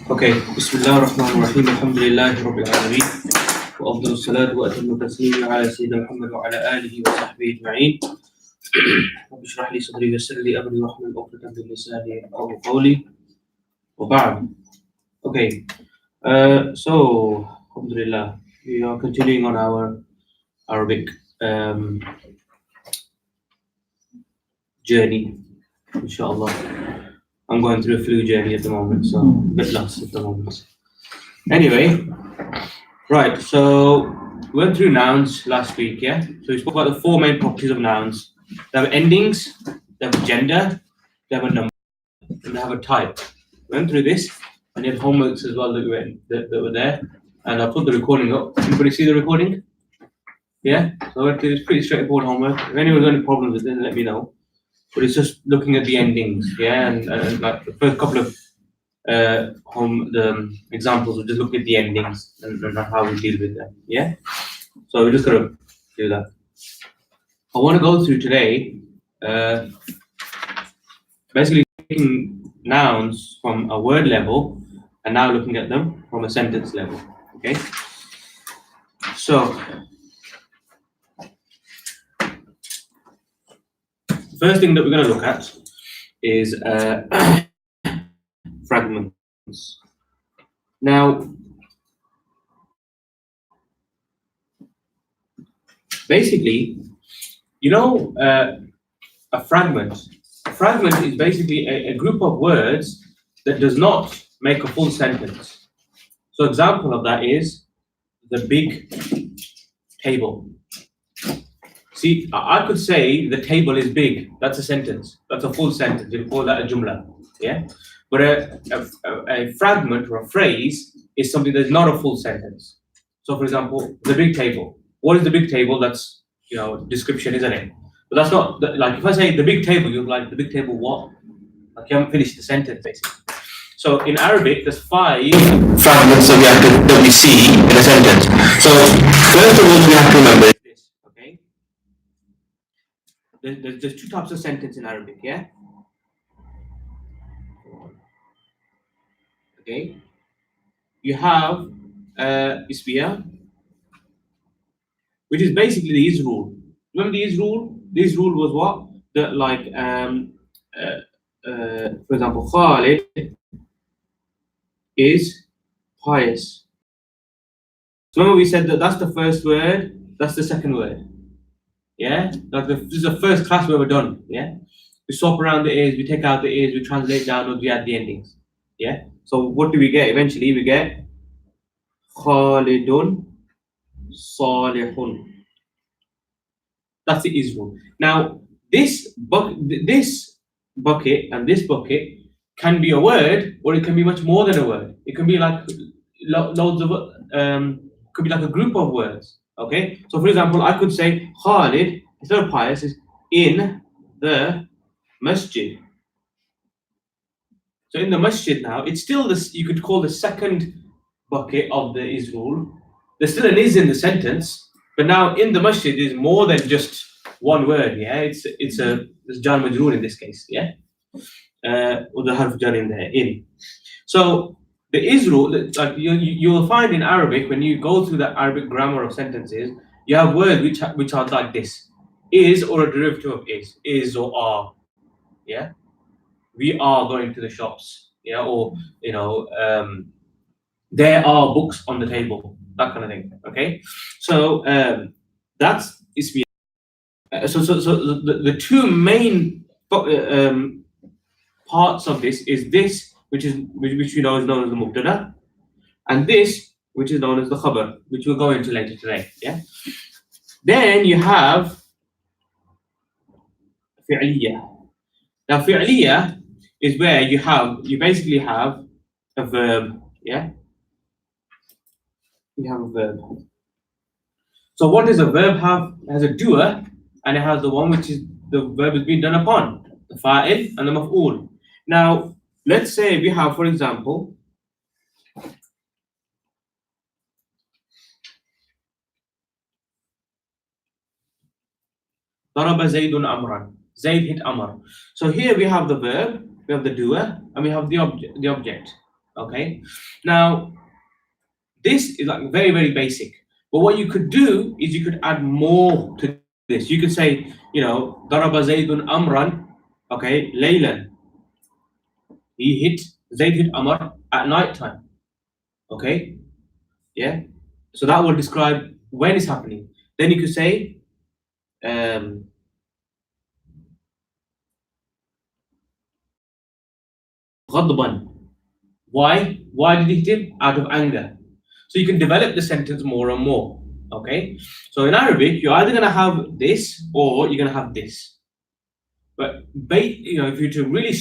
Okay, Bismillah ar-Rahman ar-Rahim, Alhamdulillahi Rabbil Alameen, wa afdalu salatu wa atammu taslim ala Sayyidina Muhammad wa ala alihi wa sahbihi ajma'in. Rabbi shrah li sadri wa yassir li amri wa hlul 'uqdatan min lisani yafqahu qawli wa ba'd. Okay, so Alhamdulillah, we are continuing on our Arabic journey, inshallah. I'm going through a flu journey at the moment, so a bit lost at the moment. Anyway, right, so we went through nouns last week, yeah? So we spoke about the four main properties of nouns. They have endings, they have a gender, they have a number, and they have a type. We went through this, and you had homeworks as well that were there. And I put the recording up. Anybody see the recording? Yeah? So it's pretty straightforward homework. If anyone's got any problems with it, then let me know. But it's just looking at the endings, yeah? And like the first couple of the examples, we'll just look at the endings and how we deal with them. Yeah. So we're just gonna do that. I want to go through today, basically taking nouns from a word level and now looking at them from a sentence level. Okay. So the first thing that we're gonna look at is fragments. Now, basically, you know, a fragment is basically a group of words that does not make a full sentence. So example of that is the big table. See, I could say the table is big. That's a sentence. That's a full sentence. You call that a jumla. Yeah. But a fragment or a phrase is something that's not a full sentence. So, for example, the big table. What is the big table? That's description, isn't it? But that's not like if I say the big table, you're like the big table what? Like you haven't finished the sentence basically. So in Arabic, there's 5 fragments that we see in a sentence. So first of all, we have to remember this. Okay. There's 2 types of sentence in Arabic. Yeah. Okay. You have ismiya, which is basically the is rule. Remember the is rule? This rule was what? For example, Khalid is pious. So remember we said that that's the first word, that's the second word. Yeah? Like this is the first class we ever done. Yeah? We swap around the A's, we take out the A's, we translate downwards, we add the endings. Yeah? So what do we get? Eventually we get Khalidun Salihun. That's the is rule. Now this bucket and this bucket can be a word, or it can be much more than a word. It can be like loads of could be like a group of words. Okay, so for example, I could say Khalid instead of pious is in the masjid. So in the masjid now, it's still this. You could call the second bucket of the is rule. There's still an is in the sentence, but now in the masjid is more than just one word. Yeah, it's jar majroor in this case. Yeah, or the harf jar in there in. So the is rule, like you will find in Arabic when you go through the Arabic grammar of sentences, you have words which are like this: is or a derivative of is or are. Yeah, we are going to the shops. Yeah, or there are books on the table. That kind of thing. Okay, so that's ismi. So the 2 main parts of this is this, which we know is known as the mubtada, and this, which is known as the khabar, which we'll go into later today. Yeah. Then you have fi'liya. Now fi'liya is where you basically have a verb. Yeah. You have a verb. So what does a verb have? It has a doer, and it has the one which is the verb is being done upon, the fa'il and the maf'ul. Now, let's say we have, for example, Daraba Zaydun Amran. Zayd hit Amr. So here we have the verb, we have the doer, and we have the object. Okay. Now this is like very, very basic. But what you could do is you could add more to this. You could say, Daraba Zaydun Amran, okay, Laylan. Zayd hit Amr at night time. Okay. Yeah. So that will describe when it's happening. Then you could say, um, غضبا. Why? Why did he hit him? Out of anger. So you can develop the sentence more and more. Okay. So in Arabic, you're either gonna have this or you're gonna have this. But if you to really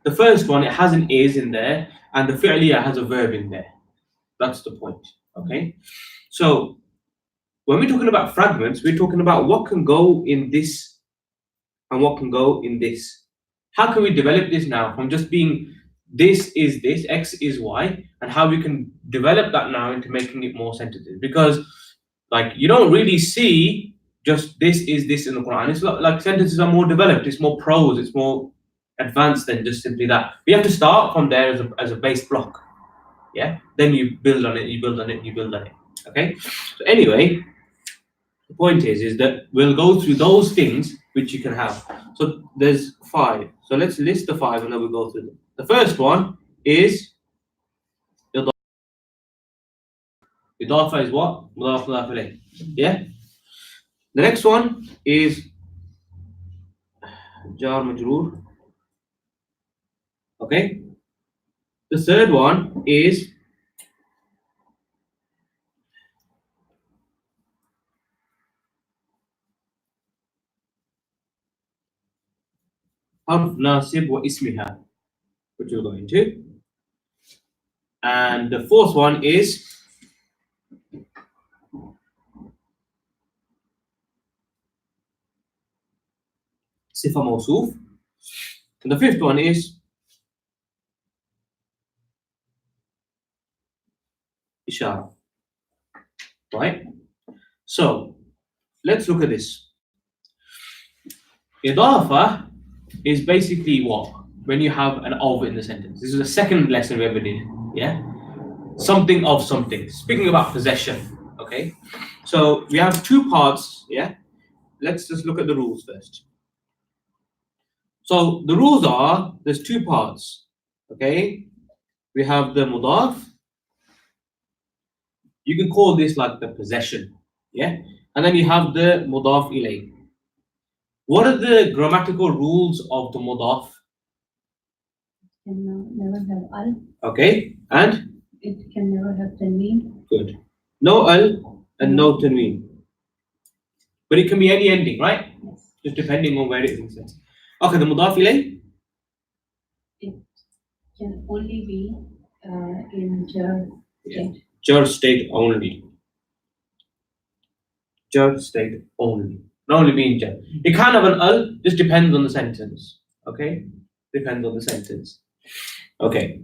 the first one, it has an is in there, and the fi'liya has a verb in there. That's the point. Okay. So when we're talking about fragments, we're talking about what can go in this and what can go in this. How can we develop this now from just being this is this, X is Y, and how we can develop that now into making it more sensitive? Because like you don't really see just this is this in the Quran. It's like sentences are more developed, it's more prose, it's more advanced than just simply that. We have to start from there as a base block. Yeah. Then you build on it, you build on it, you build on it. Okay. So anyway, the point is that we'll go through those things which you can have. So there's 5. So let's list the 5 and then we'll go through them. The first one is Idafa is what? Mudaf mudaf ilayh. Yeah. The next one is Jar Majroor. Okay. The third one is Harf Nasib wa Ismiha, which we'll go into. And the fourth one is Sifa Mawsuf. And the fifth one is Shara. Right? So let's look at this. Idafa is basically what? When you have an of in the sentence. This is the second lesson we ever did. Yeah? Something of something. Speaking about possession. Okay? So we have 2 parts. Yeah? Let's just look at the rules first. So the rules are there's 2 parts. Okay? We have the mudaf. You can call this like the possession. Yeah? And then you have the mudaf ilay. What are the grammatical rules of the mudaf? Can never have al. Okay, and? It can never have tanween. Good. No al and no tanween. But it can be any ending, right? Yes. Just depending on where it is. Okay, the mudaf ilay? It can only be in jar state. Jar state only. Jar state only. Not only being jar. It can have an al, just depends on the sentence. Okay? Depends on the sentence. Okay.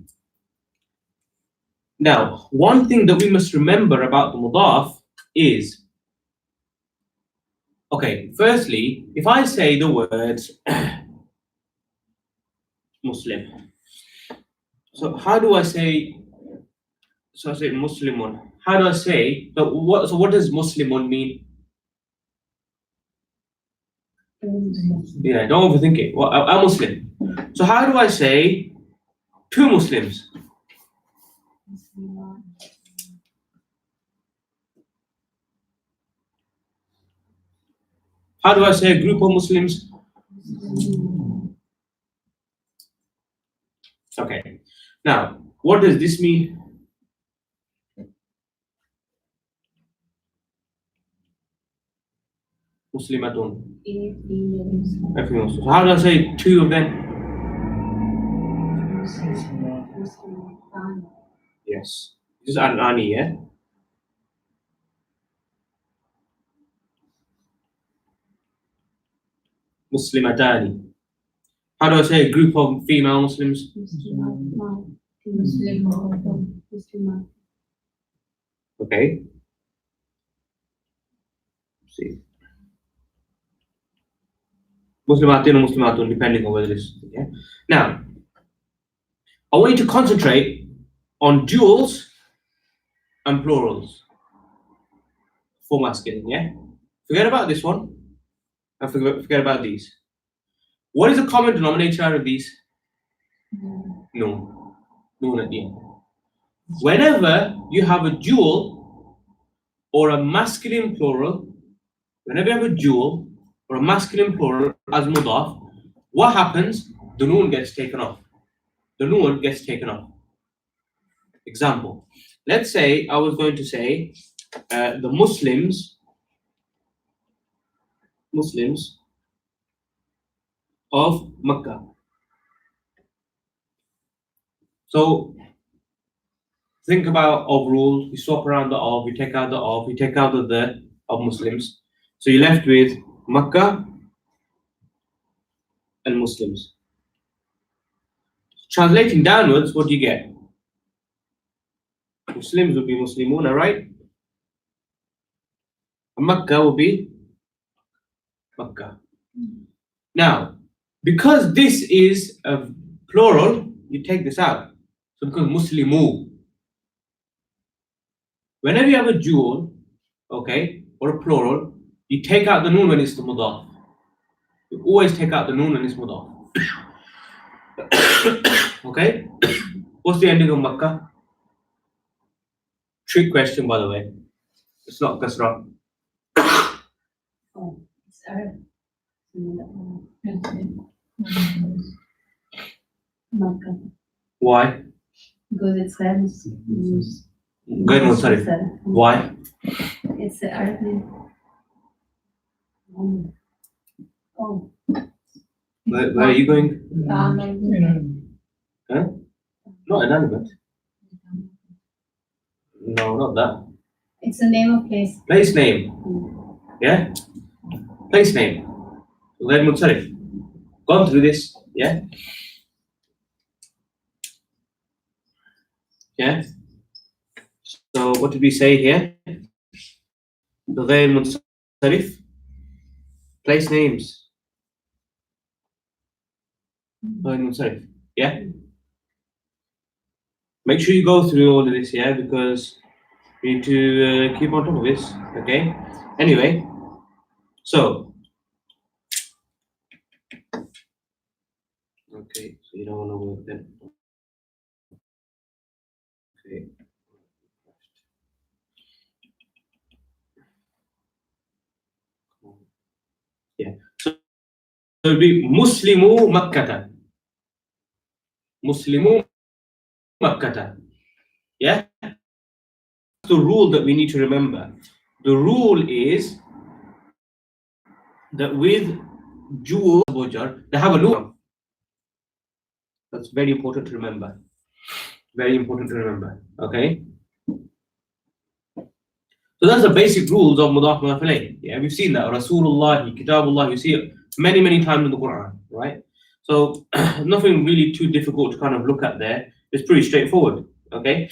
Now, one thing that we must remember about the mudaf is, okay, firstly, if I say the words Muslim, so how do I say? So I say Muslimun. How do I say? So what does Muslimun mean? Yeah, don't overthink it. Well, I'm Muslim. So how do I say 2 Muslims? How do I say a group of Muslims? Okay. Now, what does this mean? Muslimatun. Everything else. So how do I say 2 of them? Yes. Just add an ani, yeah? Muslimatani. How do I say a group of female Muslims? Okay. Let's see. Muslimatin or Muslimatun, depending on whether it's. Yeah. Now, I want you to concentrate on duals and plurals for masculine, yeah? Forget about this one and forget about these. What is the common denominator of these? No. No at the end. Whenever you have a dual or a masculine plural, whenever you have a dual or a masculine plural as mudaf, what happens? The noon gets taken off. The noon gets taken off. Example. Let's say I was going to say the Muslims of Mecca. So think about of rules. You swap around the of, you take out the of, you take out the of Muslims. So you're left with Mecca and Muslims. Translating downwards, what do you get? Muslims will be Muslimuna, right? And Mecca will be Mecca. Now, because this is a plural, you take this out. So because Muslimu. Whenever you have a dual, okay, or a plural, you take out the noon when it's the mudaf. You always take out the noon when it's mudaf. Okay? What's the ending of Makkah? Trick question, by the way. It's not kasra. Oh, it's Arab. Makkah. Why? Because it's Arab. Go ahead, sorry. Why? It's the Arab name. Oh. Where are you going? Huh? Not inanimate. No, not that. It's the name of place. Place name. Yeah? Place name. غير منصرف. Gone through this, yeah? Yeah? So what did we say here? غير منصرف. Place names. غير منصرف. Yeah? Make sure you go through all of this, yeah? Because you need to keep on top of this, okay? Anyway, so okay, so you don't want to work then. Okay. Yeah. So it'll be Muslimu Makkata. Muslimu Makkata. Yeah? The rule that we need to remember. The rule is that with dual they have a noon. That's very important to remember. Very important to remember. Okay? So that's the basic rules of mudaf mudaf ilayh. Yeah, we've seen that. Rasulullah, Kitabullah, you see it many, many times in the Quran, right? So nothing really too difficult to kind of look at there. It's pretty straightforward. Okay?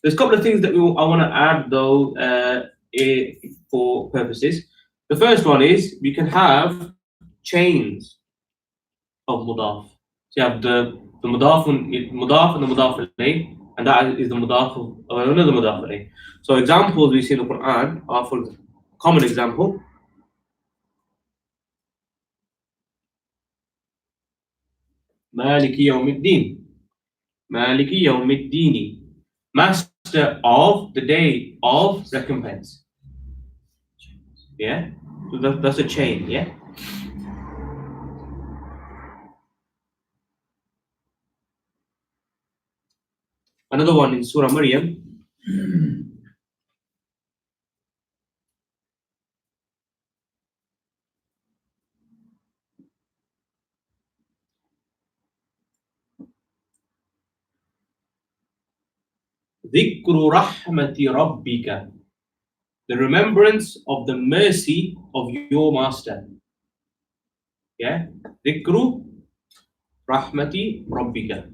There's a couple of things that I want to add though for purposes. The first one is we can have chains of mudaf. So you have the mudaf and the mudaf alayh, and that is the mudaf of another mudaf alayh. So examples we see in the Quran are, for common example, Maliki Yawmiddin. Maliki Yawmiddini. Master of the day of recompense. Yeah? So that's a chain, yeah? Another one in Surah Maryam. ذِكْرُ رَحْمَةِ رَبِّكَ. The remembrance of the mercy of your master. Yeah? ذِكْرُ رَحْمَةِ رَبِّكَ.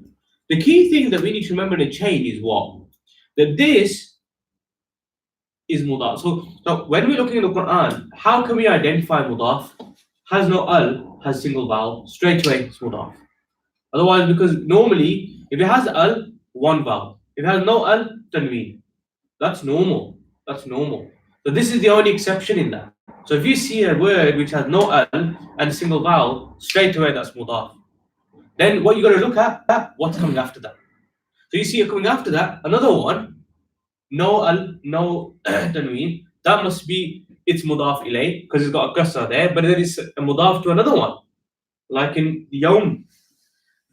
The key thing that we need to remember in a chain is what? That this is mudaf. So when we're looking at the Quran, how can we identify mudaf? Has no al, has single vowel, straight away it's mudaf. Otherwise, because normally If it has al, one vowel. If it has no al, tanween. That's normal. That's normal. So this is the only exception in that. So if you see a word which has no al and a single vowel, straight away that's mudaf. Then what you got to look at, what's coming after that. So you see coming after that, another one, no al, no tanween. That must be it's mudaf ilay because it's got a kasra there, but there is a mudaf to another one, like in yawm.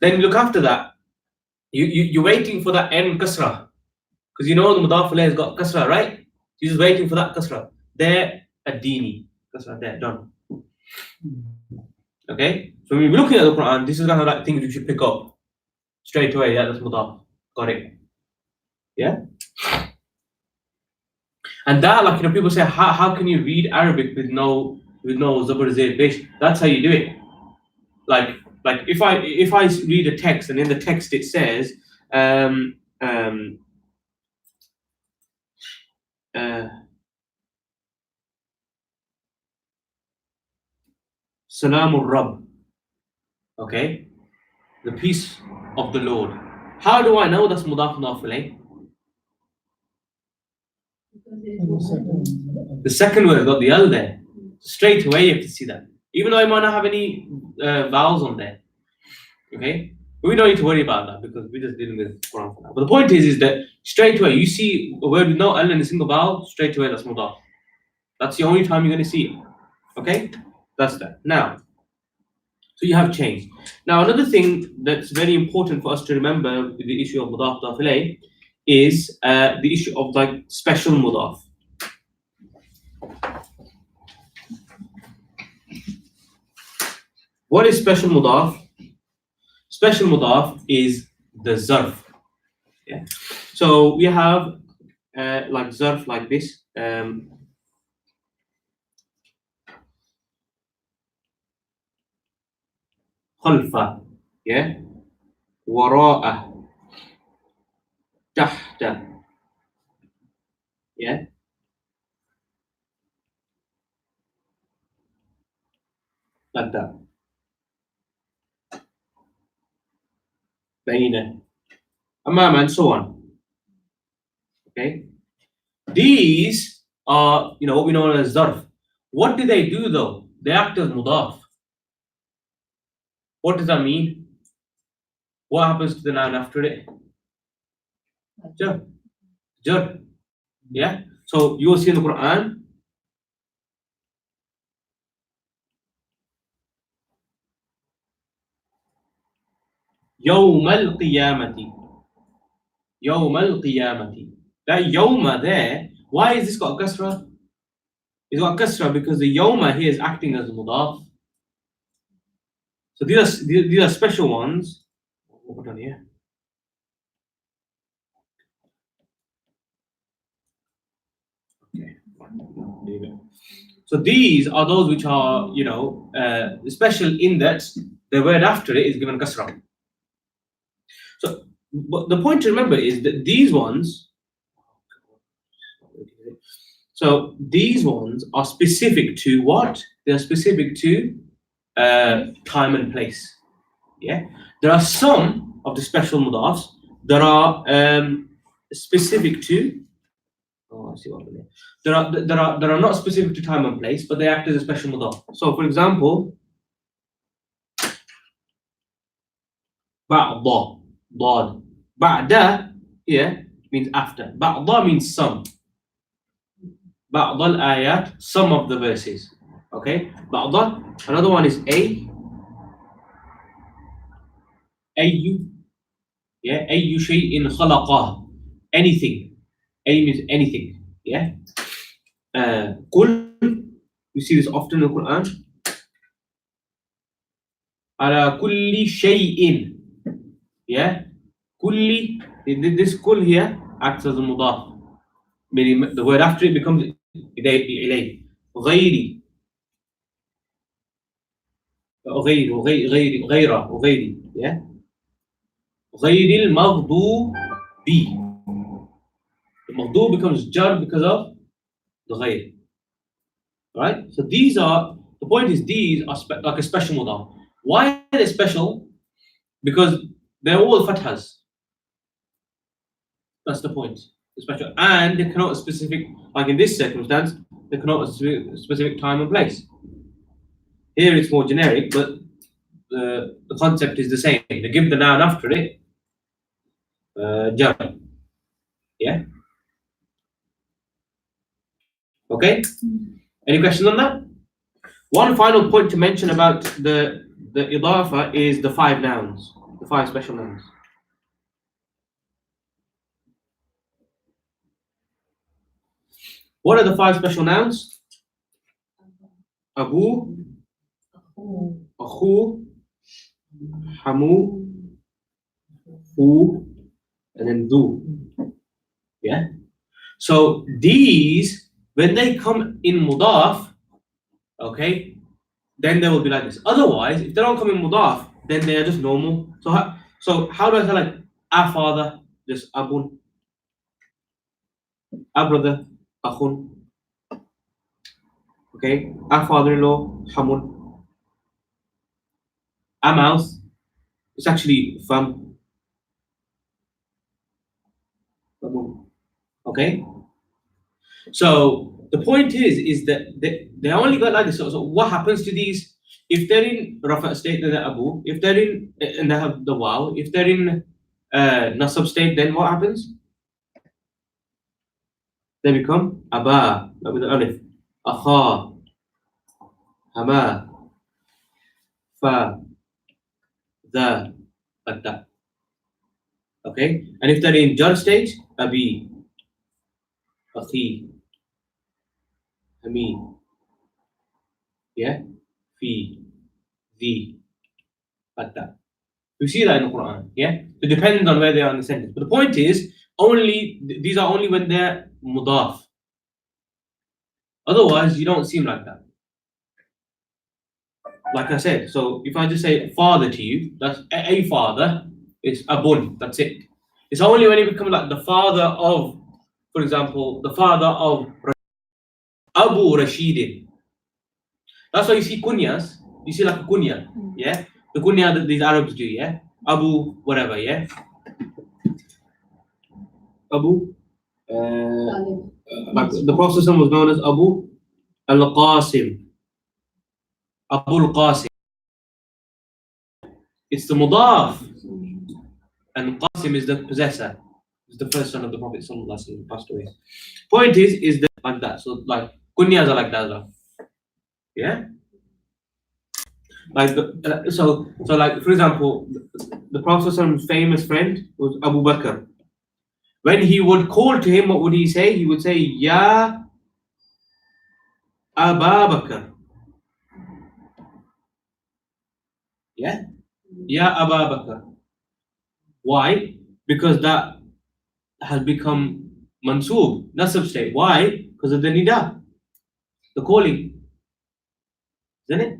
Then look after that. You're waiting for that end kasra because you know the mudaf ilay has got kasra, right? You're just waiting for that kasra. There, adini kasra there, done. Okay. So when you're looking at the Quran, this is kind of like things you should pick up straight away. Yeah, that's mudaf. Got it. Yeah. And that, like, you know, people say, how can you read Arabic with no zabar zayd bish? That's how you do it. Like if I read a text and in the text it says Salamur Rabb, okay, the peace of the Lord. How do I know that's mudaf mudaf ilayh? The second word got the al there. Straight away you have to see that. Even though I might not have any vowels on there. Okay? But we don't need to worry about that because we're just dealing with Quran for now. But the point is that straight away you see a word with no al and a single vowel, straight away that's mudaf. That's the only time you're going to see it. Okay? That's that. Now, so you have changed. Now, another thing that's very important for us to remember with the issue of mudaf mudaf ilayh is the issue of like special mudaf. What is special mudaf? Special mudaf is the zarf. Yeah. So we have like zarf like this. خلفه, yeah, وراءه, تحت, yeah, like that. بين, أمام, and so on. Okay, these are, you know, what we know as zarf. What do they do though? They act as mudaf. What does that mean? What happens to the noun after it? Jar. Jar. Yeah. So you will see in the Quran. يوم القيامة. يوم القيامة. That yawma there, why is this got kasra? It's got kasra because the yawma here is acting as a mudaf. So these are special ones. What on here? Okay. Leave it. So these are those which are, you know, special in that the word after it is given kasra. So but the point to remember is that these ones, so these ones are specific to what? They're specific to time and place. Yeah, there are some of the special mudafs that are specific to. Oh, I see what I mean. There are not specific to time and place, but they act as a special mudaf. So, for example, ba'da, dad, ba'da, yeah, means after. Ba'da means some. Ba'da al-ayat, some of the verses. Okay, ba'da. Another one is ayu, yeah, ayu shay'in khalaqah, anything. A means anything. Yeah. Kul, you see this often in the Quran. Ala kulli shay'in. Yeah. Kulli, this kul here acts as a mudaf. Meaning the word after it becomes ilay. غيري. غير. Yeah. غير المغضوب. The maghdub becomes jar because of the ghayr. Right? So these are, the point is these are like a special mudaf. Why are they special? Because they're all fathas. That's the point. The special, and they connote a specific, like in this circumstance, they connote a specific time and place. Here it's more generic, but the concept is the same. They give the noun after it. Jar. Yeah. Okay. Any questions on that? One final point to mention about the idafa is the 5 nouns, the 5 special nouns. What are the 5 special nouns? Abu, Akhu, Hamu, Hu, and then Du. Yeah. So these, when they come in mudaf, okay, then they will be like this. Otherwise, if they don't come in mudaf, then they are just normal. So how do I say like our father, just abun, our brother, akhun, okay, our father-in-law, hamun, our mouth, it's actually fam, famun, okay. So the point is that they only got like this. So what happens to these? If they're in rafa state, then they're abu. If they're in and they have the wow. If they're in nasab state, then what happens? They become aba with the alif, akha, hama, fa, the, like that. Okay, and if they're in jar state, abi, akhi, hami, yeah, fi, the, like that. We see that in the Quran, yeah? It depends on where they are in the sentence. But the point is, these are only when they're mudaf. Otherwise, you don't seem like that. Like I said, so if I just say father to you, that's a father, it's abun, that's it. It's only when you become like the father of, for example, the father of Abu Rashidin. That's why you see kunyas, you see like a kunya, yeah? The kunya that these Arabs do, yeah? Abu, whatever, yeah? Abu, like the Prophet was known as Abu Al-Qasim. Abu Al-Qasim. It's the mudaf. And Qasim is the possessor. It's the first son of the Prophet who passed away. Point is that like that. So like kunyas are like that as well. Yeah? Like so like for example, the Prophet's famous friend was Abu Bakr. When he would call to him, what would he say? He would say, Ya Abu Bakr. Yeah? Ya Abu Bakr. Why? Because that has become mansoob, nasab state. Why? Because of the nida, the calling, isn't it?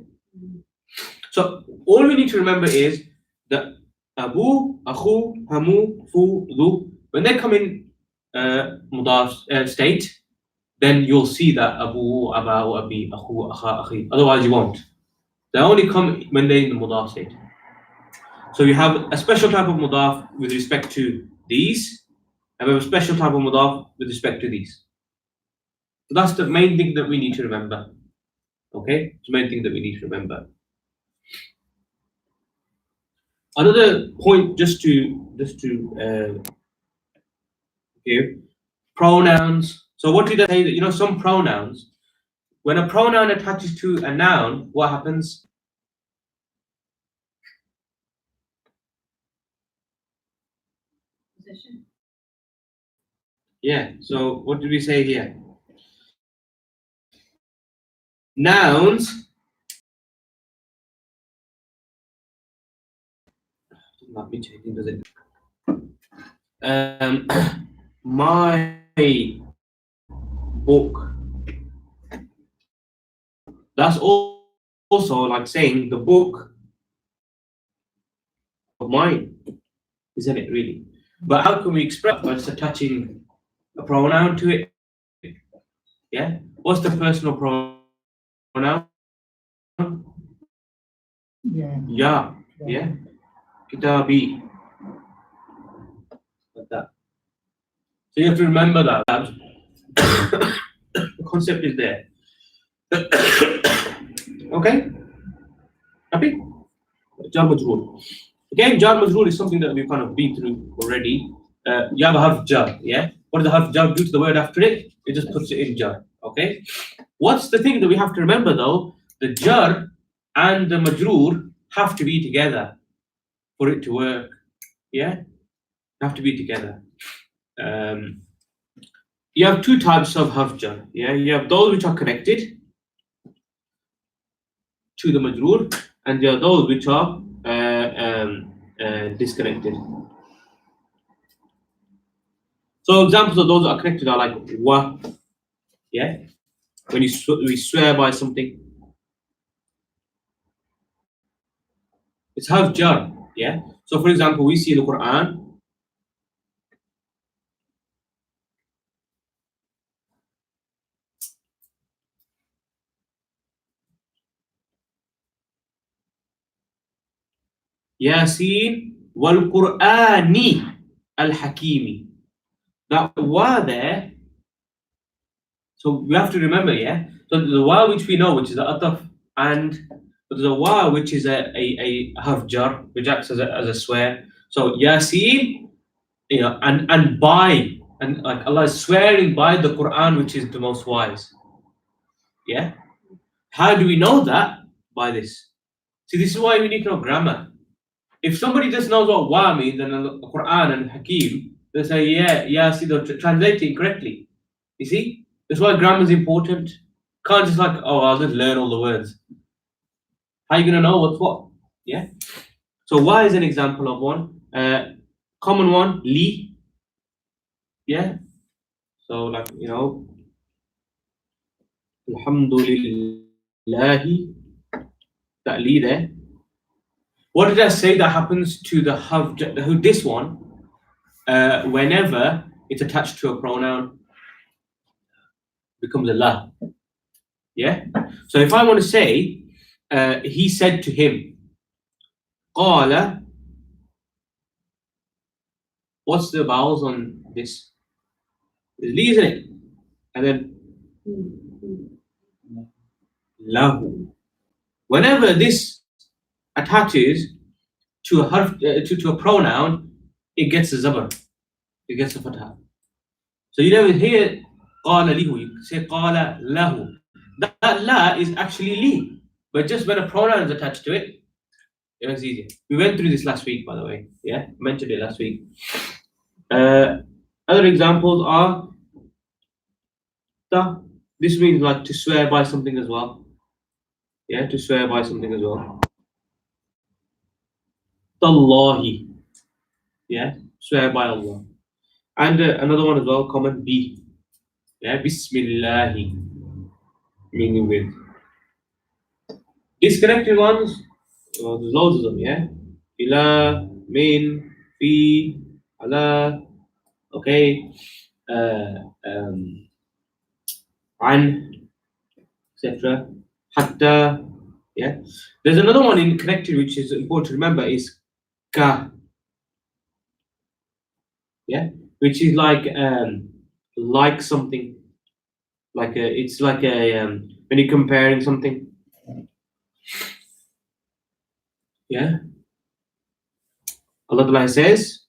So all we need to remember is that Abu, Akhu, Hamu, Fu, Du, when they come in mudaf state, then you'll see that Abu, Aba, Abi, Akhu, Akha, Akhi. Otherwise you won't. They only come when they're in the mudaf state. So you have a special type of mudaf with respect to these, and we have a special type of mudaf with respect to these. So that's the main thing that we need to remember. Okay, it's the main thing that we need to remember. Another point, just to give pronouns. So what did I say? That you know some pronouns. When a pronoun attaches to a noun, what happens? Position. Yeah. So what did we say here? Nouns. Not me checking, does it? My book. That's also like saying the book of mine, isn't it? Really. But how can we express by just attaching a pronoun to it? Yeah. What's the personal pronoun? Yeah. Yeah. Kitabi. Like that. So you have to remember that. The concept is there. Okay? Happy? Jar Majroor. Again, Jar Majroor is something that we've kind of been through already. You have a harf jar, yeah? What does the harf jar do to the word after it? It just puts it in jar, okay? What's the thing that we have to remember though? The jar and the majroor have to be together for it to work, yeah? Have to be together. You have two types of harf jar, yeah? You have those which are connected to the majroor, and there are those which are disconnected. So examples of those that are connected are like wa, yeah. When we swear by something, it's harf jar, yeah. So for example, we see in the Quran, Yasin wal Qur'ani al Hakimi. That wa there. So we have to remember, yeah. So the wa which we know, which is the ataf, and the wa which is a harf jar, which acts as a swear. So Yasin, you know, and by, and like Allah is swearing by the Quran, which is the most wise. Yeah. How do we know that? By this. See, this is why we need to know grammar. If somebody just knows what wa means and the Quran and Hakim, they say, yeah, see, they'll translate it correctly. You see? That's why grammar is important. Can't just like, oh, I'll just learn all the words. How are you going to know what's what? Yeah? So wa is an example of one. Common one, li. Yeah? So, like, you know, Alhamdulillahi, that li there. What did I say that happens to the have? This one, whenever it's attached to a pronoun, becomes a la. Yeah. So if I want to say, he said to him, qala. What's the vowels on this? It's li, isn't it? And then lahu. Whenever this attaches to a to a pronoun, it gets a zabar. It gets a fatha. So you never hear qala lihu. You say qala lahu. That la is actually li, but just when a pronoun is attached to it, it makes it easier. We went through this last week, by the way. Yeah, mentioned it last week. Other examples are ta. This means like to swear by something as well. Yeah, to swear by something as well. Tallahi. Yeah, swear by Allah. And another one as well, common bi. Yeah, Bismillahi. Meaning with. Disconnected ones, there's loads of them, yeah? Ila, min, fi, ala, okay? An, etc. Hatta, yeah? There's another one in connected which is important to remember is ka, yeah? Which is like something. It's like when you're comparing something, yeah? Allah Ta'ala says,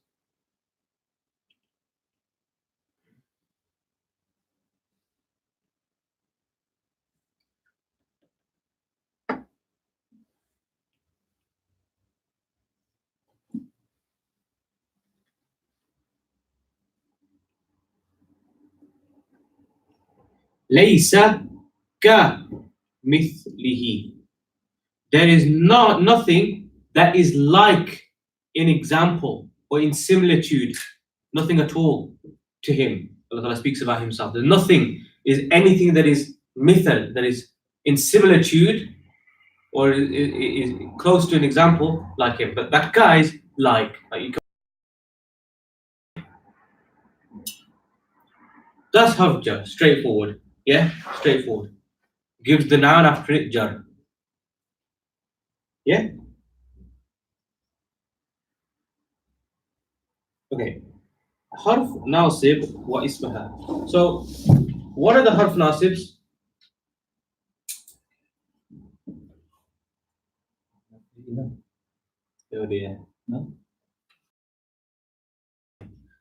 Laysa ka mithlihi. There is nothing that is like in example or in similitude, nothing at all to him. Allah Ta'ala speaks about himself. There's nothing is anything that is mithal, that is in similitude or is close to an example like him. But that guy is like you can, that's have jar, straightforward. Yeah, straightforward. Gives the noun after it jar. Yeah. Okay. حرف ناصب واسمها. So what are the حرف ناصبs? Oh dear. No.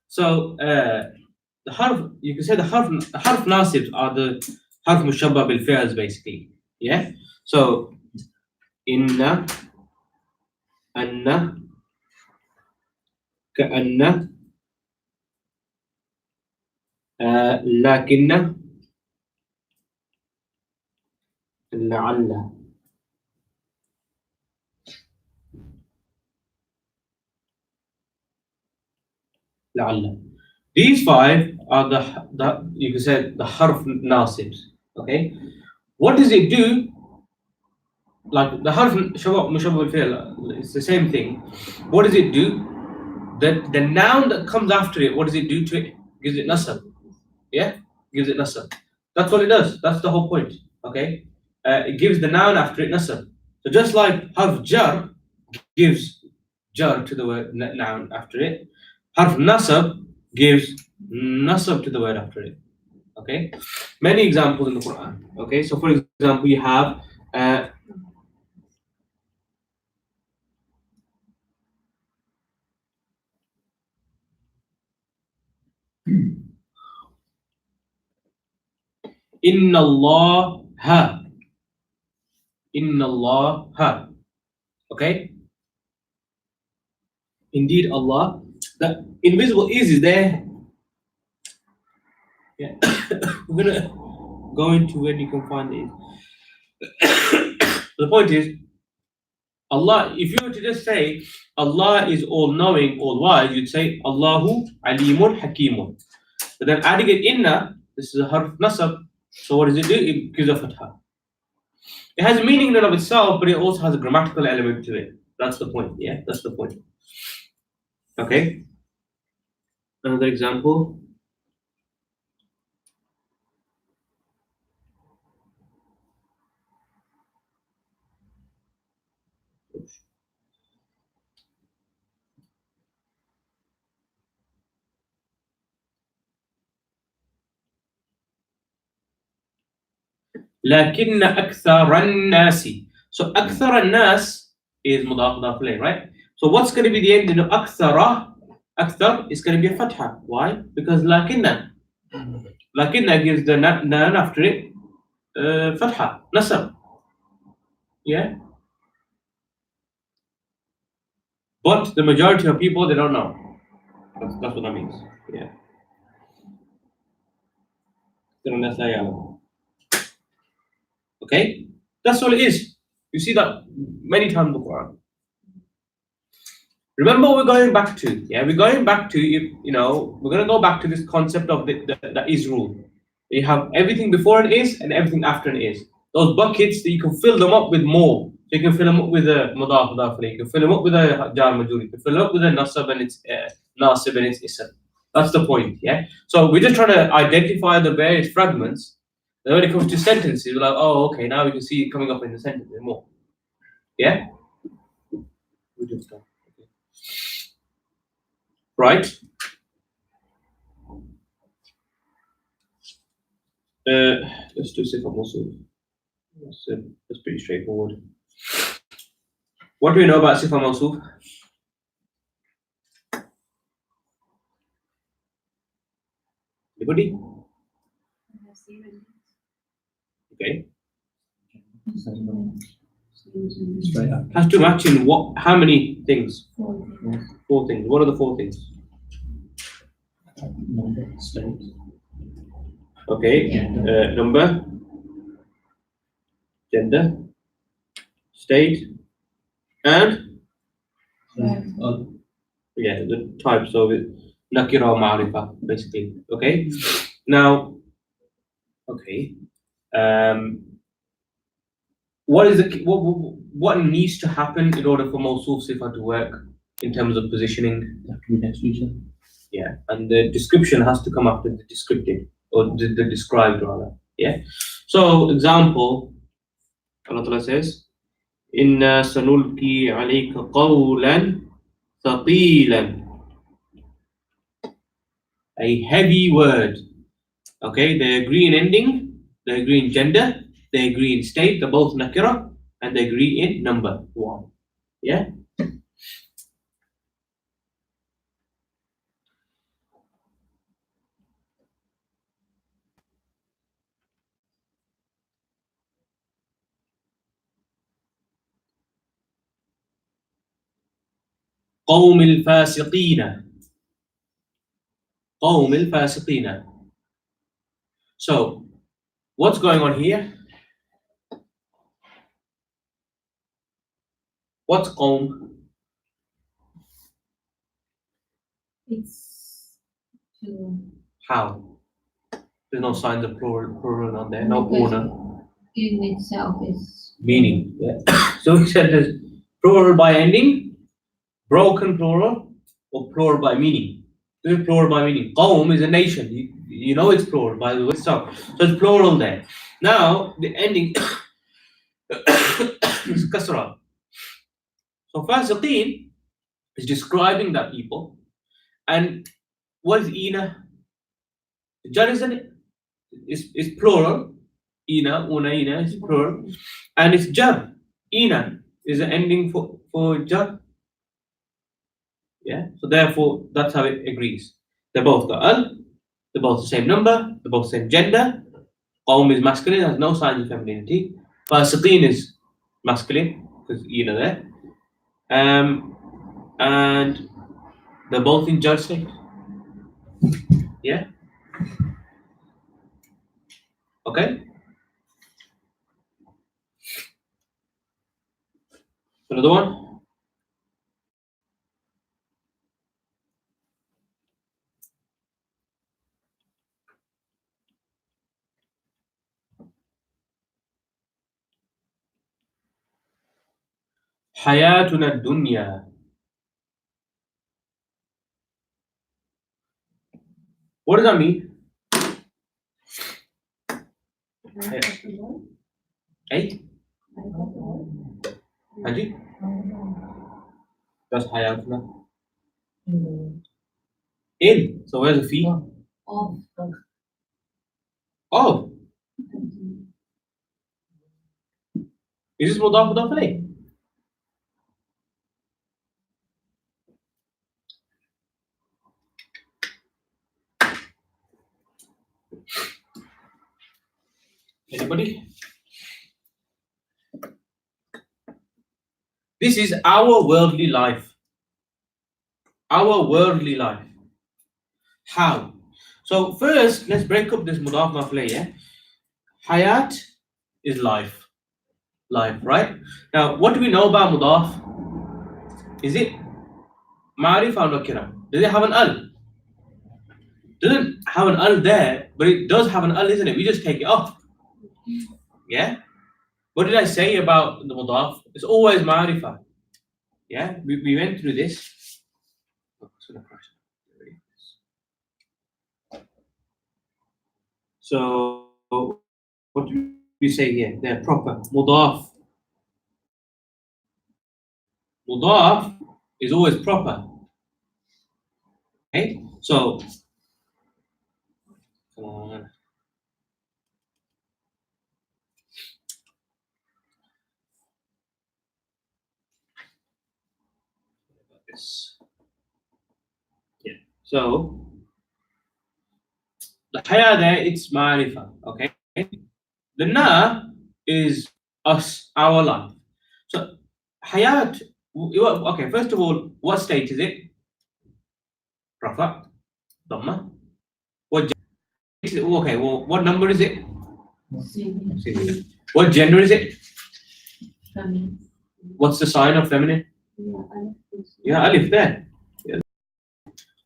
So the حرف, you can say the حرف ناصبs are the حرف مشبه بالفعل basically. Yeah. So إن أن كأن لكن لعل. لعل. These five are the you can say the harf nasibs. Okay, what does it do? Like the harf mushabbah al-fi'l, it's the same thing. What does it do? The noun that comes after it, what does it do to it? Gives it nasab. Yeah, gives it nasab. That's what it does. That's the whole point. Okay, it gives the noun after it nasab. So just like harf jar gives jar to the word noun after it, harf nasab gives nasab to the word after it. Okay, many examples in the Quran. Okay, so for example, you have Inna Allah ha. Inna Allah ha. Okay, indeed Allah. The invisible is there. Yeah, we're gonna go into when you can find it. The point is, Allah, if you were to just say Allah is all knowing, all wise, you'd say Allahu alimun hakimun. But then adding it inna, this is a harf nasab. So what does it do? It gives a fatha. It has a meaning in and of itself, but it also has a grammatical element to it. That's the point. Yeah, that's the point. Okay. Another example. لكن أكثر الناس. So أكثر الناس is مضاف مضاف إليه, right? So what's going to be the end of أكثر? أكثر is going to be a fatha. Why? Because لكن gives the noun after it fatha, nasab. Yeah. But the majority of people, they don't know. That's what that means. Yeah. Okay? That's all it is. You see that many times in the Quran. Remember what we're going back to. Yeah, we're going back to, we're going to go back to this concept of the is rule. You have everything before an is and everything after an is. Those buckets that you can fill them up with more. So you can fill them up with a mudaf mudaf alayh. You can fill them up with a jar majuri. You can fill them up with a nasab and its nasib and its ism. That's the point. Yeah. So we're just trying to identify the various fragments. And when it comes to sentences, we're like, oh, okay, now we can see it coming up in the sentence more. Yeah. We just start. Right. Let's do Sifa Mawsuf. That's pretty straightforward. What do we know about Sifa Mawsuf? Anybody? Okay. Has to match in what? How many things? 4 things. What are the 4 things? Number, state. Okay. Number, gender, state, and yeah, the types of it. Nakira or ma'rifa, basically. Okay. Now, okay. What is what needs to happen in order for Mawsuf Sifa to work in terms of positioning? Next region. Yeah, and the description has to come after the descriptive or the described rather. Yeah. So example, Allah Ta'ala says, "Inna sanulki alayka qawlan thaqilan." A heavy word. Okay, they agree in ending, they agree in gender, they agree in state, they're both nakira, and they agree in number. One. Yeah? قوم الفاسقين. قوم الفاسقين. So, what's going on here? What's qawm? It's to How? There's no signs of plural on there, no because owner. in itself is Meaning. Yeah. So he said there's plural by ending, broken plural, or plural by meaning. This is plural by meaning. Qawm is a nation. You know it's plural by the way. So it's plural there. Now the ending is kasra. So fasiqeen is describing that people. And what is ina? Jar isn't it? It's plural. Ina, una, ina is plural. And it's jar. Ina is the ending for jar. Yeah. So therefore, that's how it agrees. They're both got al. They're both the same number. They're both the same gender. Qawm is masculine, has no signs of femininity. Fasiqeen is masculine because ina there. And they're both in jar state. Yeah. Okay. Another one. حياتنا الدنيا. What does that mean? Hey, Anji? That's hayatuna. In. So where's the fee? of Oh, is this mudaf mudaf alayh? Anybody? This is our worldly life. Our worldly life. How? So first, let's break up this mudaf mudaf alayh. Yeah? Hayat is life. Life, right? Now, what do we know about mudaf? Is it ma'rif or nakira? Does it have an al? Doesn't have an al there, but it does have an al, isn't it? We just take it off. Yeah? What did I say about the mudaf? It's always ma'rifah. Yeah? We went through this. Oh, it's gonna crash. So, what do we say here? They're proper. Mudaf. Mudaf is always proper. Okay? So, come on. This. Yeah. So, the haya there, it's ma'rifah. Okay? The na is us, our life. So, hayat, okay, first of all, what state is it? Rafa, Dhamma. What is it? Okay, well, what number is it? Singular. What gender is it? What's the sign of feminine? Yeah, alif there. Yeah.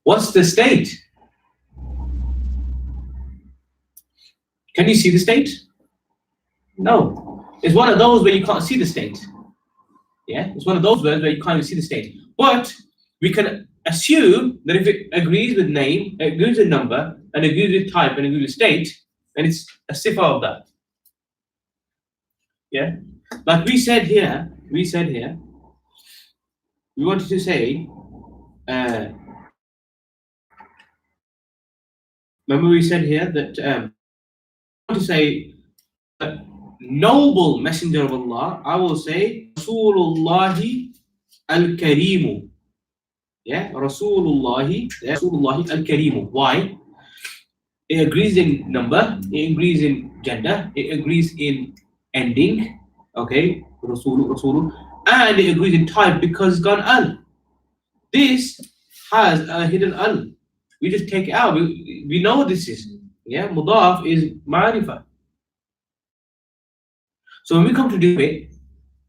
What's the state? Can you see the state? No. It's one of those where you can't see the state. Yeah, it's one of those words where you can't even see the state. But we can assume that if it agrees with name, it agrees with number, and agrees with type, and agrees with state, then it's a sifa of that. Yeah? Like we said here, we wanted to say remember we said here that to say noble messenger of Allah, I will say Rasulullahi al-Karimu. Yeah, Rasulullahi al-Karimu. Why? It agrees in number, it agrees in gender, it agrees in ending, okay, Rasul, and it agrees in type because it's gone al. This has a hidden al. We just take it out. We know what this is. Yeah, mudaf is ma'rifa. So when we come to do it,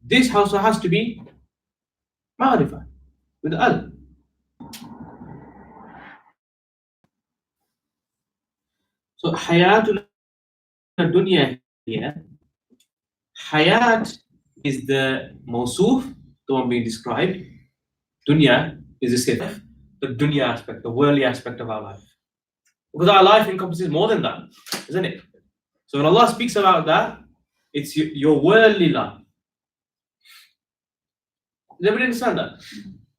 this also has to be ma'rifa with al. So hayatun dunya here. Hayat is the mawsuf, the one being described. Dunya is the sifat, the dunya aspect, the worldly aspect of our life. Because our life encompasses more than that, isn't it? So when Allah speaks about that, it's your worldly life. Does everybody understand that?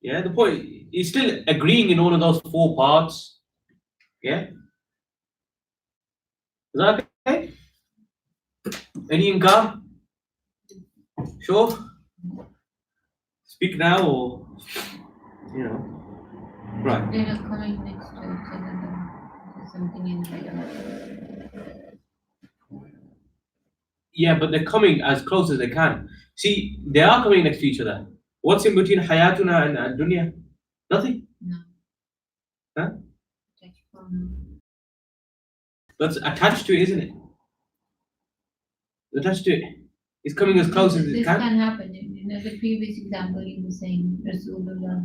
Yeah, the point is still agreeing in all of those four parts. Yeah? Is that okay? Any inkar? Sure? Speak now or, you know. Right. They are coming next to each other. There's something in there. Yeah, but they're coming as close as they can. See, they are coming next to each other. What's in between hayatuna and dunya? Nothing. No. Huh? Text pronoun. That's attached to it, isn't it? Attached to it. It's coming as close as it This can. can happen. In the previous example, you were saying Rasulullah.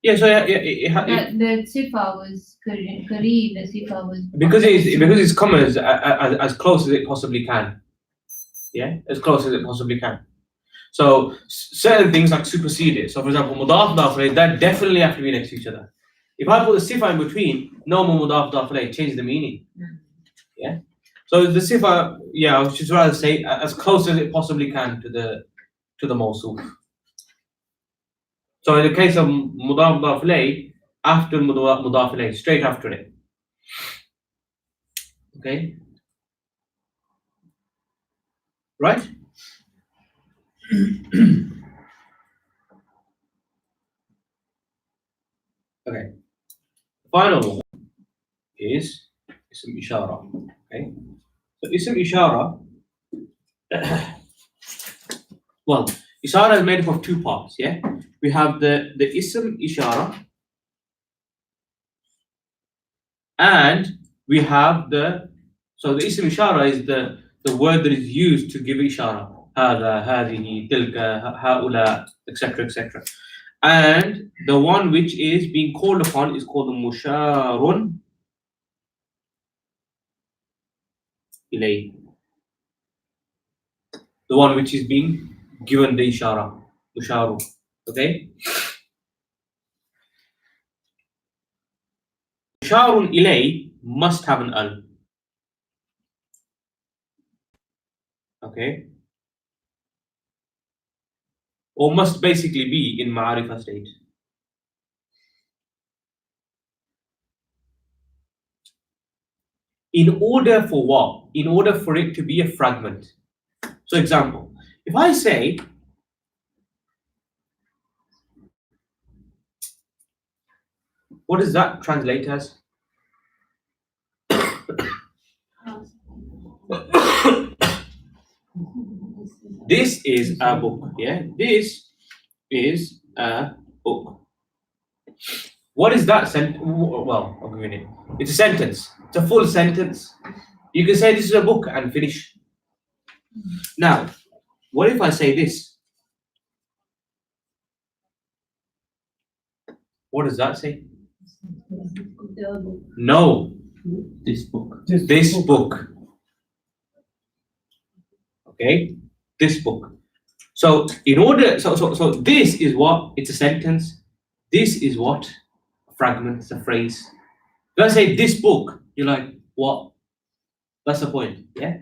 Yeah, so The sifa was Kareem, the sifa was because it's coming as close as it possibly can. Yeah, as close as it possibly can. So certain things like supersede it. So for example, mudaf mudaf alayh, that definitely have to be next to each other. If I put the sifa in between, no more mudaf mudaf alayh, change the meaning. Yeah. So the sifa, yeah, I should rather say as close as it possibly can to the mawsuf. So in the case of mudaf mudaf alayh, after mudaf alayh, straight after it. Okay. Right? Okay. Final one is ism ishara. Okay. So ism ishara, well, ishara is made up of two parts, yeah? We have the ism ishara and we have the ism ishara is the word that is used to give ishara. هذا, هذه, تلك, هؤلاء, etc. etc. And the one which is being called upon is called the musharun ilay. The one which is being given the ishara. Musharu. Okay? Musharun ilay must have an al. Okay? Or must basically be in ma'arifa state. In order for what? In order for it to be a fragment. So example, if I say what does that translate as? This is a book, yeah? This is a book. What is that sentence? Well, I'll give you a name. It's a sentence. It's a full sentence. You can say this is a book and finish. Now, what if I say this? What does that say? No. This book. This book. Okay? This book. So in order, so this is what? It's a sentence. This is what? A fragment, it's a phrase. If I say this book, you're like, what? That's the point. Yeah?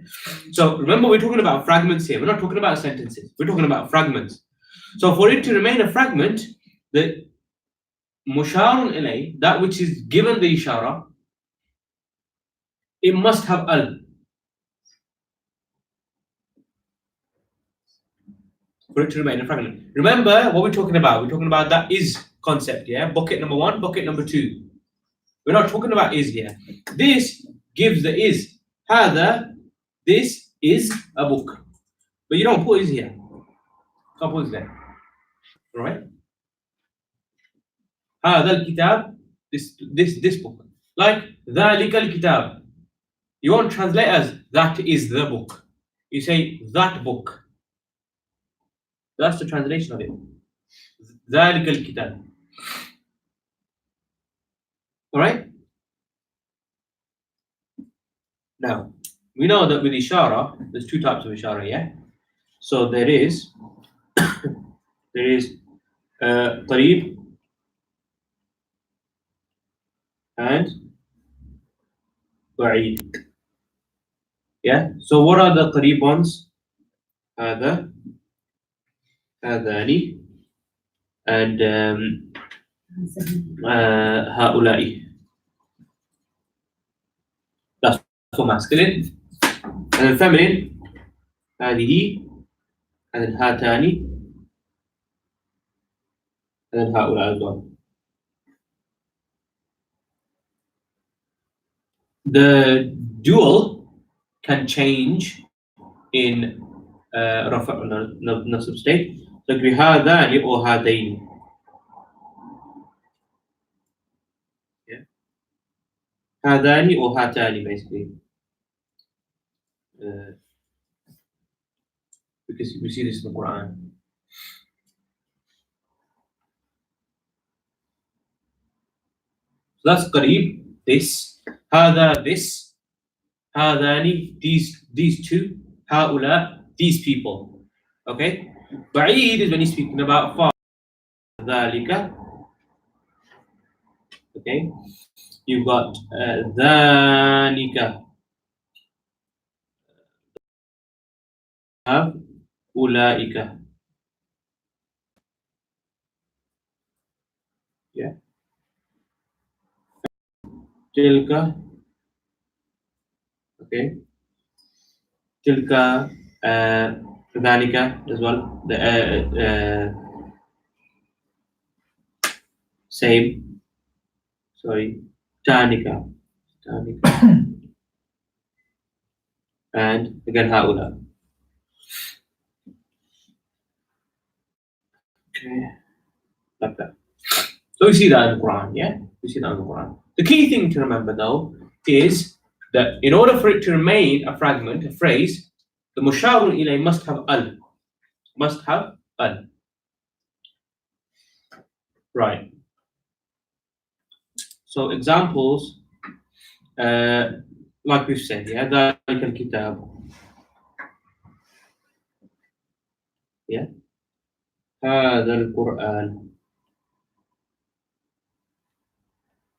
So remember, we're talking about fragments here. We're not talking about sentences. We're talking about fragments. So for it to remain a fragment, the musharun ilay, that which is given the ishara, it must have al for it to remain a fragment. Remember what we're talking about. We're talking about that is concept, yeah? Bucket number 1, bucket number 2. We're not talking about is here. This gives the is. Hada, this is a book. But you don't put is here. Can't put is there. Alright? Hada al-kitab, this book. Like, ذَلِكَ الْكِتاب. You won't translate as that is the book. You say that book. That's the translation of it. ذَلِكَ الْكِتاب. Alright? Now, we know that with Shara, there's 2 types of Shara, yeah? So there is Qareeb and Ba'id. Yeah? So what are the Qareeb ones? هذا هذاني and هؤلاء. That's for masculine. And then feminine, هذه and then هاتاني and then هؤلاء as well. The dual can change in رفع نصب state. So it could be هذان or هذين. Yeah. هذان or هاتان basically. Because we see this in the Quran. So that's قريب, this. هذا, this. هذان, these two. هؤلاء, these people. Okay? بعيد is when he's speaking about far. ذلك. Okay? You've got ذلك. Have أولئك. Yeah. تلك. Okay. تلك ذلك as well. The same. Sorry. تانك. And again هؤلاء. Okay. Like that. So we see that in the Quran, yeah? We see that in the Quran. The key thing to remember though is that in order for it to remain a fragment, a phrase, the musharun ilay must have al. Must have al. Right. So examples, like we've said, yeah, ذلك الكتاب. Yeah. هذا القرآن.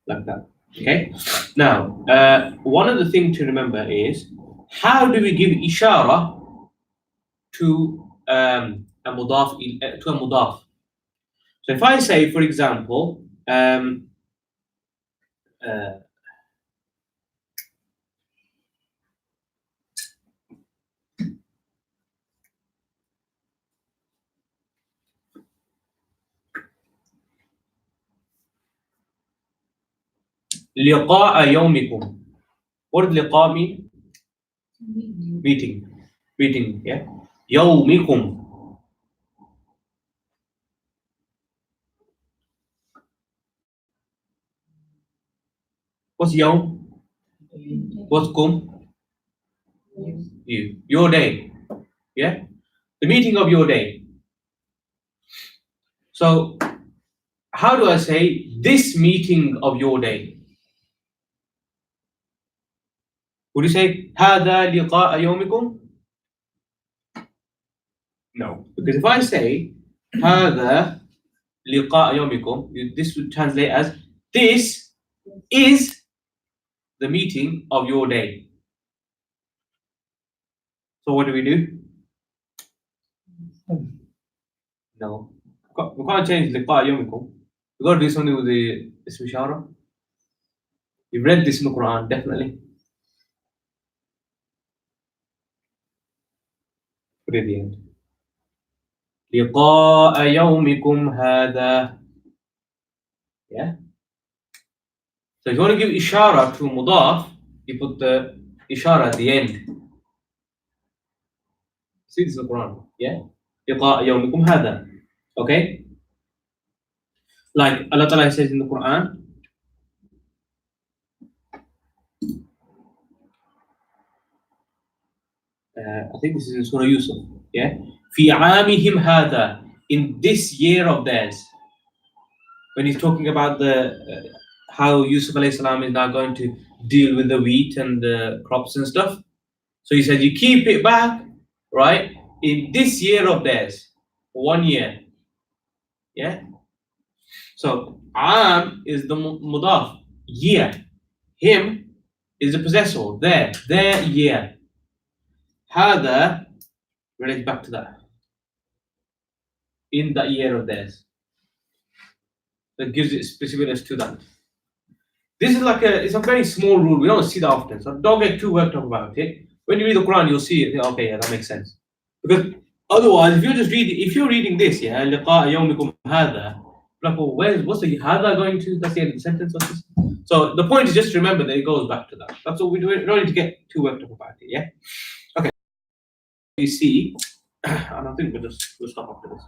Like that. Okay. Now, one of the things to remember is how do we give ishara to a mudaf to a mudaf? So if I say, for example, لقاء يومكم. What does لقاء mean? Meeting. Meeting, yeah. يومكم. What's يوم? What's kum? You. Your day. Yeah? The meeting of your day. So, how do I say this meeting of your day? Would you say هذا لقاء يومكم? No. Because if I say هذا لقاء يومكم, this would translate as this is the meeting of your day. So what do we do? No. We can't change لقاء يومكم. We've got to do something with the اسم إشارة. You've read this in the Quran, definitely. put it at the end. لقاء يومكم هذا. Yeah. So if you want to give ishara to mudaf, you put the ishara at the end. See this in the Quran. Yeah. لقاء يومكم هذا. Okay. Like Allah Ta'ala says in the Quran. I think this is in Surah Yusuf. Yeah. في عامهم هذا. In this year of theirs. When he's talking about the how Yusuf alayhi salam is now going to deal with the wheat and the crops and stuff. So he said, you keep it back, right, in this year of theirs, 1 year. Yeah. So Am is the mudaf, year. Him is the possessor, their year. Hada relates back to that. In that year of theirs. That gives it specificness to that. This is like it's a very small rule. We don't see that often. So don't get too worked up about it. When you read the Quran, you'll see it. Okay, yeah, that makes sense. Because otherwise, if you're reading this, yeah, لقاء يومكم هذا, like, well, what's the hada going to? That's the end of the sentence. So the point is just remember that it goes back to that. That's all we do. We don't need to get too worked up about it. Yeah. Okay. You see, and I think we'll stop after this.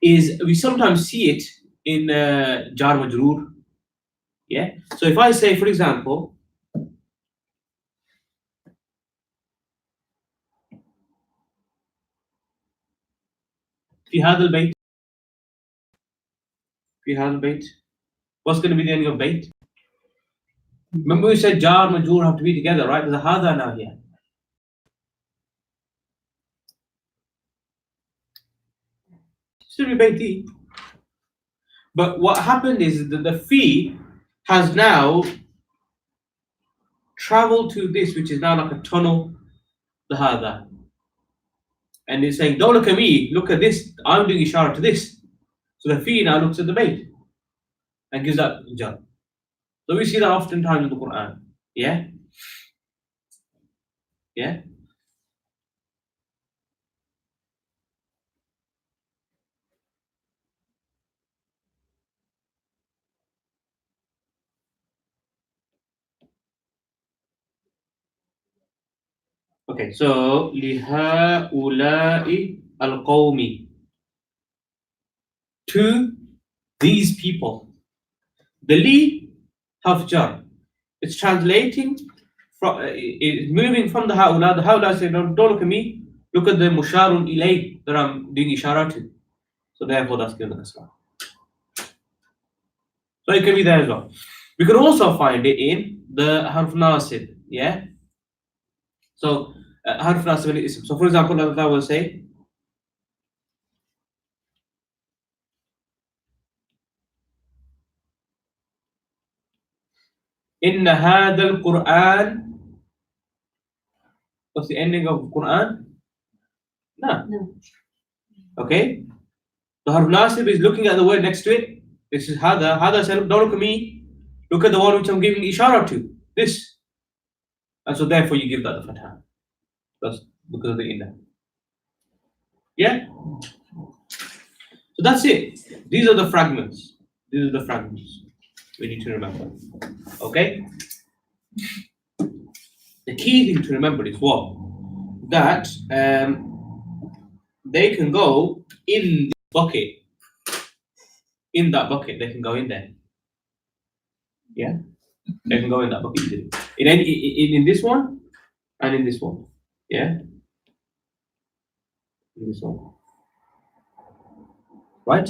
Is we sometimes see it in jar majroor. Yeah. So if I say, for example, في هذا البيت, في هذا البيت, what's going to be the ending of bait? Remember we said jar and majroor have to be together, right? There's a hada now here. Still be baiti. But what happened is that the fee has now traveled to this, which is now like a tunnel, the hada. And it's saying, don't look at me, look at this. I'm doing ishara to this. So the fee now looks at the bait and gives that jar. So we see that oftentimes in the Quran. Yeah? Yeah? Okay, so لِهَؤُلَاءِ الْقَوْمِ, to these people. The li harf jar. It's translating from it's moving from the haula. The haula say, don't look at me, look at the musharun ilay that I'm doing ishara to. So therefore that's given as well. So it can be there as well. We could also find it in the harf nasib, yeah? So harf nasib and ism. So for example, Allah will say, Inna hadha al-Quran. What's the ending of Quran? No. Okay? The harf nasib is looking at the word next to it. This is hada. Hada said, don't look at me. Look at the one which I'm giving ishara to. This. And so therefore you give that the fatha. That's because of the inna. Yeah? So that's it. These are the fragments. These are the fragments. We need to remember. Okay? The key thing to remember is what? That they can go in the bucket. In that bucket, they can go in there. Yeah? They can go in that bucket. In this one and in this one. Yeah? In this one. Right?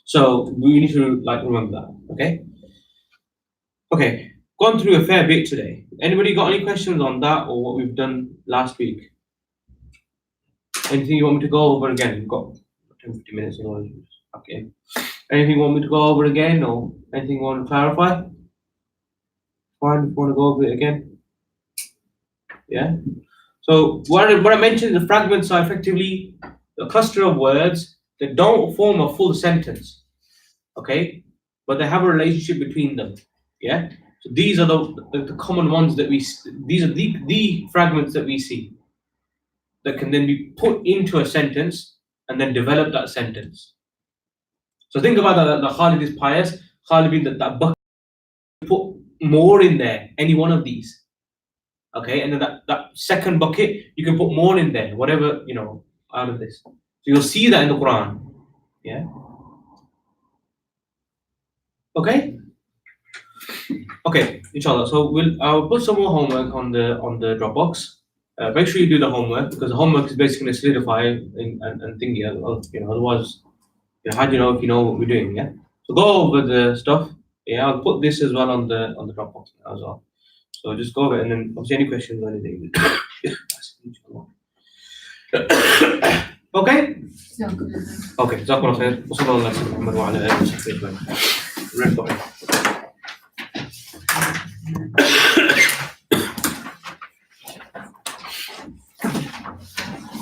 So we need to remember that. Okay? Okay. Gone through a fair bit today. Anybody got any questions on that or what we've done last week? Anything you want me to go over again? We've got 10, 15 minutes otherwise. Okay. Anything you want me to go over again or anything you want to clarify? Fine, if you want to go over it again. Yeah. So what I mentioned, the fragments are effectively a cluster of words that don't form a full sentence. Okay? But they have a relationship between them. Yeah? So these are the common ones that these are the fragments that we see that can then be put into a sentence and then develop that sentence. So think about that Khalid is pious. Khalid means that bucket, put more in there, any one of these. Okay, and then that second bucket, you can put more in there, whatever, out of this. So you'll see that in the Quran. Yeah. Okay? Okay, inshallah. So I'll put some more homework on the Dropbox. Make sure you do the homework, because the homework is basically going to solidify and thingy. Otherwise, how do you know if you know what we're doing? Yeah. So go over the stuff. Yeah, I'll put this as well on the Dropbox as well. So just go over it, and then obviously any questions or anything. Okay. Okay. جزاكم الله خير. وصلى الله على سيدنا محمد وعلى اله وصحبه اجمعين.